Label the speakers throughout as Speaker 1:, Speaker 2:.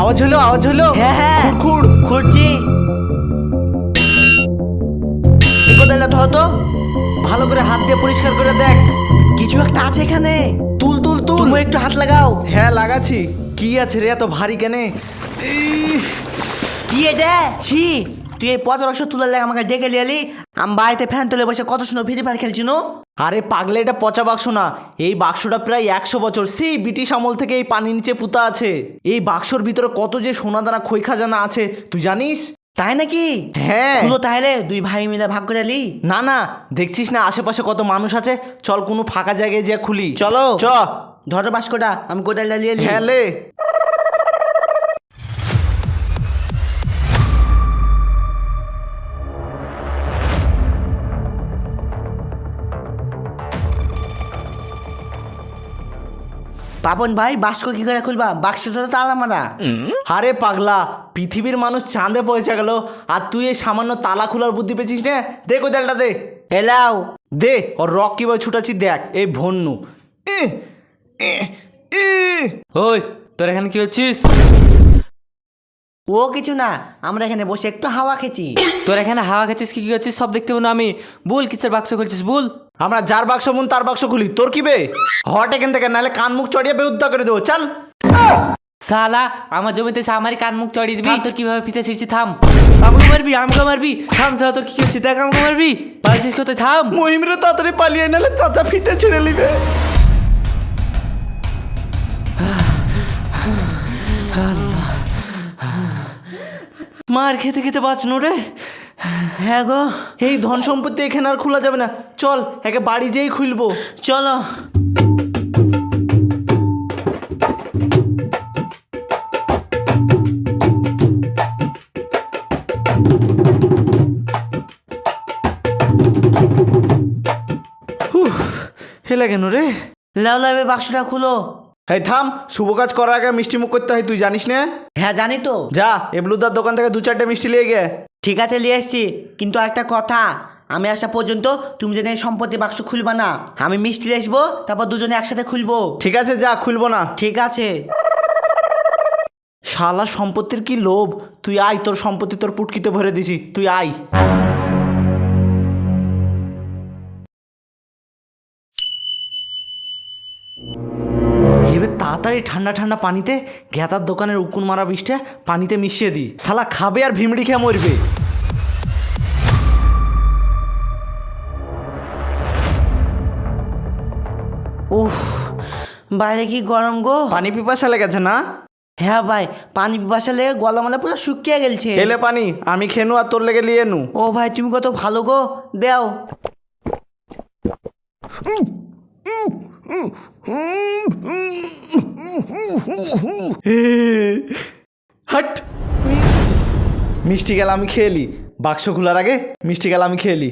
Speaker 1: আওয়াজ হলো।
Speaker 2: হ্যাঁ হ্যাঁ
Speaker 1: খুড়
Speaker 2: খুঁড়ছি। এই কোদালটা ধর তো।
Speaker 1: ভালো করে হাত দিয়ে পরিষ্কার করে দেখ।
Speaker 2: কিছু একটা আছে এখানে।
Speaker 1: তুল তুল তুল।
Speaker 2: তুমি একটু হাত লাগাও।
Speaker 1: হ্যাঁ লাগাচ্ছি। কি আছে রে এত ভারী কেনে?
Speaker 2: কি এটা? ছি, তুই এই পচা বাক্স তুলে লাগে আমাকে ডেকে লিয়ালি। আমি বাড়িতে ফ্যান তুলে বসে কত সুন্দর ফ্রি ফায়ার খেলছি নো।
Speaker 1: আরে পাগলে, এটা পচা বাক্স না। এই বাক্সটা প্রায় 100 বছর সেই ব্রিটিশ আমল থেকে এই পানির নিচে পুঁতা আছে। এই বাক্সর ভিতরে কত যে সোনা দানা খই খাজানা আছে তুই জানিস?
Speaker 2: তাই নাকি?
Speaker 1: হ্যাঁ।
Speaker 2: খুলো তাহলে, দুই ভাই মিলে ভাগ করে লি।
Speaker 1: না না, দেখছিস না আশেপাশে কত মানুষ আছে, চল কোনো ফাঁকা জায়গায় যে খুলি।
Speaker 2: চলো
Speaker 1: চ।
Speaker 2: ধরো বাস্কটা, আমি কোদালটা লিয়ে লি।
Speaker 1: হ্যাঁ লে।
Speaker 2: পাপন ভাই, বাস্ক কি করে খুলবা? বাক্সটা তো তালা মারা।
Speaker 1: আরে পাগলা, পৃথিবীর মানুষ চাঁদে পৌঁছে গেল আর তুই এই সামান্য তালা খোলার বুদ্ধি পেয়েছিস না? দে কোদালটা দে।
Speaker 2: এলাও।
Speaker 1: দে, ওর রক কিভাবে ছুটাচ্ছি দেখ। এই ভন্নু।
Speaker 3: ওই, তোর এখানে কি হচ্ছিস?
Speaker 2: ও কিছু না, আমরা এখানে বসে একটু হাওয়া খেছি।
Speaker 3: তোর এখানে হাওয়া খাচ্ছিস কি হচ্ছিস সব দেখতে পাবো না আমি। বল কিসের বাক্স খুলছিস বল।
Speaker 1: আমরা যার বাক্স মন তার বাক্স খুলি, তোর কি বে? হট এখান থেকে, নাহলে কান মুখ চড়িয়ে বেউদ্দা করে দেবো। চল।
Speaker 3: শালা, আমার জমিতে এসে আমারই কান মুখ চড়িয়ে দিবি? তোর কিভাবে ফিতে ছিড়ছি, থাম। আমাকে মারবি, আমাকে মারবি, থাম। শালা তোর কি হচ্ছে দেখ, আমাকে মারবি। পারছিস কোথায়, থাম।
Speaker 1: মহিমরে তাড়াতাড়ি পালিয়ে, নাহলে চাচা ফিতে ছিঁড়ে নিবে। মার খেতে খেতে বাঁচনো রে।
Speaker 2: হ্যাঁ গো।
Speaker 1: এই ধন সম্পত্তি এখানে আর খোলা যাবে না, চল একে বাড়ি যেই খুলবো।
Speaker 2: চলো।
Speaker 1: হেলে কেন রে?
Speaker 2: লাও লাও, এবার বাক্সটা খুলো।
Speaker 1: এই থাম, শুভ কাজ করার আগে মিষ্টি মুখ করতে হয়, তুই জানিস না?
Speaker 2: হ্যাঁ জানি তো।
Speaker 1: যা এবলুদার দোকান থেকে 2-4টে মিষ্টি নিয়ে গে।
Speaker 2: ঠিক আছে, নিয়ে এসছি, কিন্তু একটা কথা, আমি আসা পর্যন্ত তুমি যেন এই সম্পত্তি বাক্স খুলবা না। আমি মিষ্টি নিয়ে আসবো, তারপর দুজনে একসাথে খুলবো।
Speaker 1: ঠিক আছে যা, খুলবো না।
Speaker 2: ঠিক আছে।
Speaker 1: শালা সম্পত্তির কি লোভ। তুই আয়, তোর সম্পত্তি তোর পুটকিতে ভরে দিছি, তুই আয়। এবার তাড়াতাড়ি ঠান্ডা ঠান্ডা পানিতে ঘেতার দোকানের উকুন মারা বিষটা পানিতে মিশিয়ে দি। শালা খাবে আর ভিমড়ি খেয়ে মরবে।
Speaker 2: উফ, বাইরে কি গরম গো।
Speaker 1: পানি পিপাসা লেগেছে না?
Speaker 2: হ্যাঁ ভাই, পানি পিপাসা লেগে গলা মানে পুরো শুকিয়ে গেছে।
Speaker 1: এলে পানি আমি খেনু আর তোর লেগে লিয়ে নু।
Speaker 2: ও ভাই, তুমি কত ভালো গো, দেও।
Speaker 1: হট। মিষ্টি গেল আমি খেয়ে লি, বাক্স খোলার আগে মিষ্টি গেল আমি খেয়ে লি।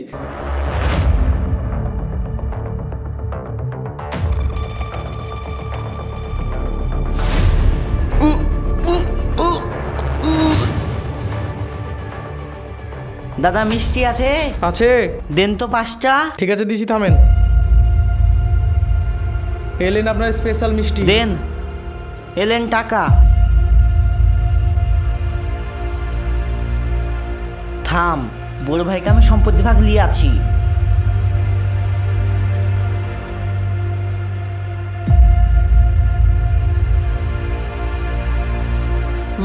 Speaker 2: দাদা মিষ্টি আছে?
Speaker 1: আছে।
Speaker 2: দেন তো 5টা।
Speaker 1: ঠিক আছে দিছি, থামেন। এলেন আপনার স্পেশাল মিষ্টি।
Speaker 2: দেন। এলেন টাকা। থাম, বড় ভাইকে আমি সম্পত্তি ভাগ নিয়ে আছি।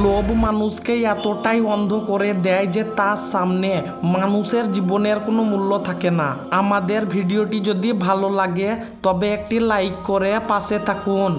Speaker 4: লোভ মানুষকে এতটাই অন্ধ করে দেয় যে তার সামনে মানুষের জীবনের কোনো মূল্য থাকে না। আমাদের ভিডিওটি যদি ভালো লাগে তবে একটি লাইক করে পাশে থাকুন।